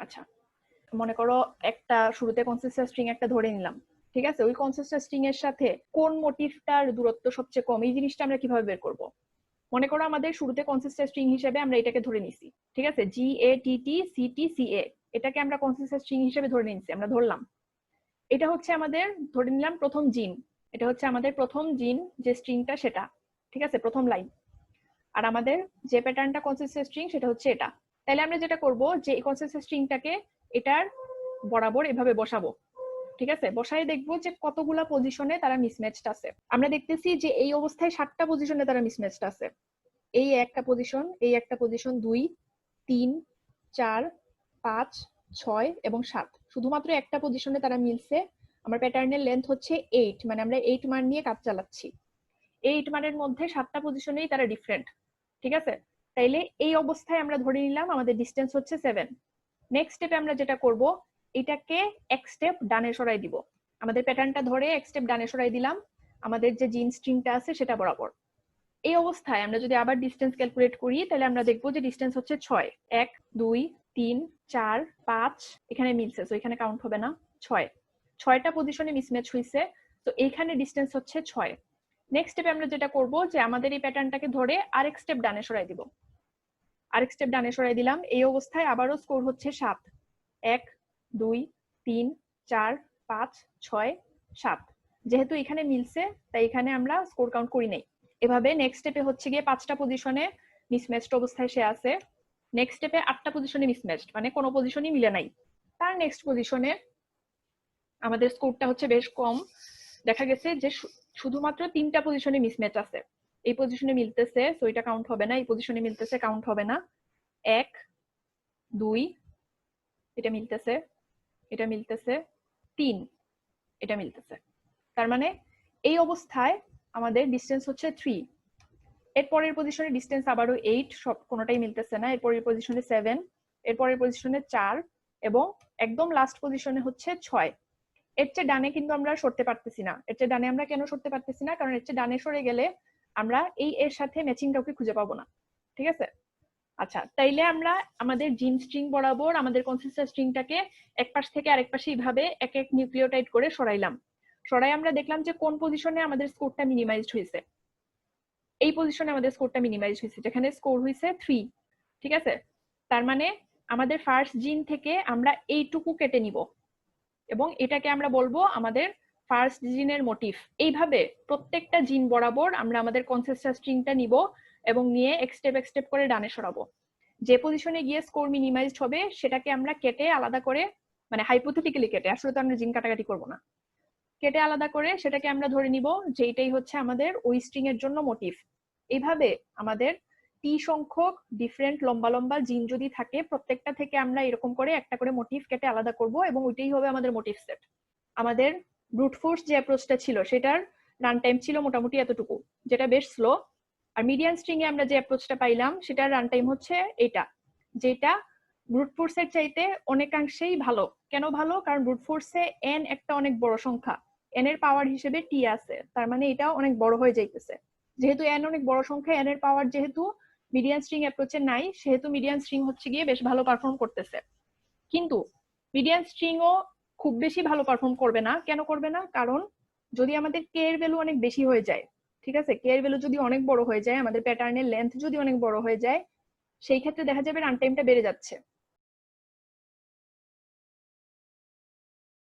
আচ্ছা, মনে করো একটা শুরুতে কনসিস্টেন্ট স্ট্রিং একটা ধরে নিলাম, ঠিক আছে? ওই কনসিস্টেন্ট স্ট্রিং এর সাথে কোন মোটিফটার দূরত্ব সবচেয়ে কম, এই জিনিসটা আমরা কিভাবে বের করব? মনে করো আমাদের শুরুতে কনসিস্টেন্ট স্ট্রিং হিসেবে আমরা এটাকে ধরে নিছি, ঠিক আছে? GATTCTCA, এটাকে আমরা কনসিস্টেন্ট স্ট্রিং হিসেবে ধরে নিয়েছি, আমরা ধরলাম। এটা হচ্ছে আমাদের ধরে নিলাম প্রথম জিন, এটা হচ্ছে আমাদের প্রথম জিন যে স্ট্রিংটা সেটা, ঠিক আছে? প্রথম লাইন। আর আমাদের যে প্যাটার্নটা কনসিস্টেন্ট স্ট্রিং সেটা হচ্ছে এটা। তাহলে আমরা যেটা করব যে এই কনসিস্টেন্ট স্ট্রিংটাকে এটার বরাবর এভাবে বসাবো, ঠিক আছে? বসায় দেখবো যে কতগুলা পজিশনে তারা মিসম্যাচড আছে। আমরা দেখতেছি যে এই অবস্থায় 7টা পজিশনে তারা মিসম্যাচড আছে। এই একটা পজিশন, এই একটা পজিশন, 2, 3, 4, 5, 6 এবং 7, শুধুমাত্র একটা পজিশনে তারা মিলছে। আমার প্যাটার্নের লেন্থ হচ্ছে 8, মানে আমরা 8 মান নিয়ে কাজ চালাচ্ছি। এই 8 মানের মধ্যে 7টা পজিশনেই তারা ডিফারেন্ট, ঠিক আছে? তাইলে এই অবস্থায় আমরা ধরে নিলাম আমাদের ডিসটেন্স হচ্ছে 7। নেক্সট স্টেপে আমরা যেটা করব, এটাকে এক স্টেপ ডানে সরাই দিব। আমাদের প্যাটার্নটা ধরে এক স্টেপ ডানে সরাই দিলাম আমাদের যে জিন স্ট্রিংটা আছে সেটা বরাবর। এই অবস্থায় আমরা যদি আবার ডিসটেন্স ক্যালকুলেট করি তাহলে আমরা দেখবো যে ডিসটেন্স হচ্ছে 6। 1, 2, 3, 4, 5, এখানে মিলছে, তো এখানে কাউন্ট হবে না। 6টা পজিশনে মিসম্যাচ হয়েছে, তো এইখানে ডিসটেন্স হচ্ছে 6। নেক্সট স্টেপে আমরা যেটা করব যে আমাদের এই প্যাটার্নটাকে ধরে আরেক স্টেপ ডানে সরাই দিব। আরেক স্টেপ ডানে সরাই দিলাম। এই অবস্থায় আবারও স্কোর হচ্ছে 7। 1, 2, 3, 4, 5, 6, 7। যেহেতু এখানে মিলছে তাই এখানে আমরা স্কোর কাউন্ট করি নাই। এভাবে নেক্সট স্টেপে হচ্ছে গিয়ে 5টা পজিশনে মিসম্যাচড অবস্থায় সে আছে। নেক্সট স্টেপে 8টা পজিশনে মিসম্যাচড, মানে কোনো পজিশনই মিলে নাই। তার নেক্সট পজিশনে আমাদের স্কোরটা হচ্ছে বেশ কম, দেখা গেছে যে শুধুমাত্র 3টা পজিশনে মিসম্যাচ আছে। এই পজিশনে মিলতেছে, সো এটা কাউন্ট হবে না। এই পজিশনে মিলতেছে, কাউন্ট হবে না। 1, 2, এটা মিলতেছে, এটা মিলতেছে, 3, এটা মিলতেছে। তার মানে এই অবস্থায় আমাদের ডিসটেন্স হচ্ছে 3। এরপরের পজিশনে ডিসটেন্স আবারও 8, সব কোনোটাই মিলতেছে না। এরপরের পজিশনে 7, এরপরের পজিশনে 4 এবং একদম লাস্ট পজিশনে হচ্ছে 6। এর চেয়ে ডানে কিন্তু আমরা সরতে পারতেছি না। এর চেয়ে ডানে আমরা কেন সরতে পারতেছি না? কারণ এর চেয়ে ডানে সরে গেলে আমরা এই এর সাথে ম্যাচিং কাউকে খুঁজে পাবো না, ঠিক আছে? আচ্ছা, তাইলে আমরা আমাদের জিন স্ট্রিং বরাবর আমাদের কনসিস্টেন্ট স্ট্রিংটাকে এক পাশ থেকে আরেক পাশে এইভাবে এক এক নিউক্লিওটাইড করে সরাইলাম। সরাই আমরা দেখলাম যে কোন পজিশনে আমাদের স্কোরটা মিনিমাইজড হয়েছে। এই পজিশনে আমাদের স্কোরটা মিনিমাইজড হয়েছে, যেখানে স্কোর হয়েছে 3, ঠিক আছে? তার মানে আমাদের ফার্স্ট জিন থেকে আমরা এইটুকু কেটে নিব এবং এটাকে আমরা বলবো আমাদের ফার্স্ট জিনের মোটিফ। এইভাবে প্রত্যেকটা জিন বরাবর আমরা আমাদের কনসিস্টেন্ট স্ট্রিংটা নিব এবং নিয়ে এক স্টেপ করে ডানে সরাবো। যে পজিশনে গিয়ে স্কোর মিনিমাইজড হবে সেটাকে আমরা কেটে আলাদা করে, মানে হাইপোথেটিক্যালি কেটে, আসলে তো আমরা জিন কাটাকাটি করবো না, কেটে আলাদা করে সেটাকে আমরা ধরে নিব যে এটাই হচ্ছে আমাদের ওই স্ট্রিং এর জন্য মোটিফ। এইভাবে আমাদের টি সংখ্যক ডিফারেন্ট লম্বা লম্বা জিন যদি থাকে, প্রত্যেকটা থেকে আমরা এরকম করে একটা করে মোটিফ কেটে আলাদা করব এবং ওইটাই হবে আমাদের মোটিফ সেট। আমাদের ব্রুট ফোর্স যে অ্যাপ্রোচটা ছিল সেটার রান টাইম ছিল মোটামুটি এতটুকু, যেটা বেশ স্লো। আর মিডিয়ান স্ট্রিং এ আমরা যে অ্যাপ্রোচটা পাইলাম সেটার রান টাইম হচ্ছে এটা, যেটা ব্রুট ফোর্সের চাইতে অনেকাংশেই ভালো। কেন ভালো? কারণ ব্রুট ফোর্সে এন একটা অনেক বড় সংখ্যা, এন এর পাওয়ার হিসেবে টি আছে, তার মানে এটা অনেক বড় হয়ে যাইতেছে। যেহেতু এন অনেক বড় সংখ্যা, এন এর পাওয়ার যেহেতু মিডিয়ান স্ট্রিং অ্যাপ্রোচে নাই, সেহেতু মিডিয়ান স্ট্রিং হচ্ছে গিয়ে বেশ ভালো পারফর্ম করতেছে। কিন্তু মিডিয়ান স্ট্রিংও খুব বেশি ভালো পারফর্ম করবে না। কেন করবে না? কারণ যদি আমাদের কে এর ভ্যালু অনেক বেশি হয়ে যায়, ঠিক আছে, কে এর ভ্যালু যদি অনেক বড় হয়ে যায়, আমাদের প্যাটার্নের লেন্থ যদি অনেক বড় হয়ে যায়, সেই ক্ষেত্রে দেখা যাবে রান টাইমটা বেড়ে যাচ্ছে।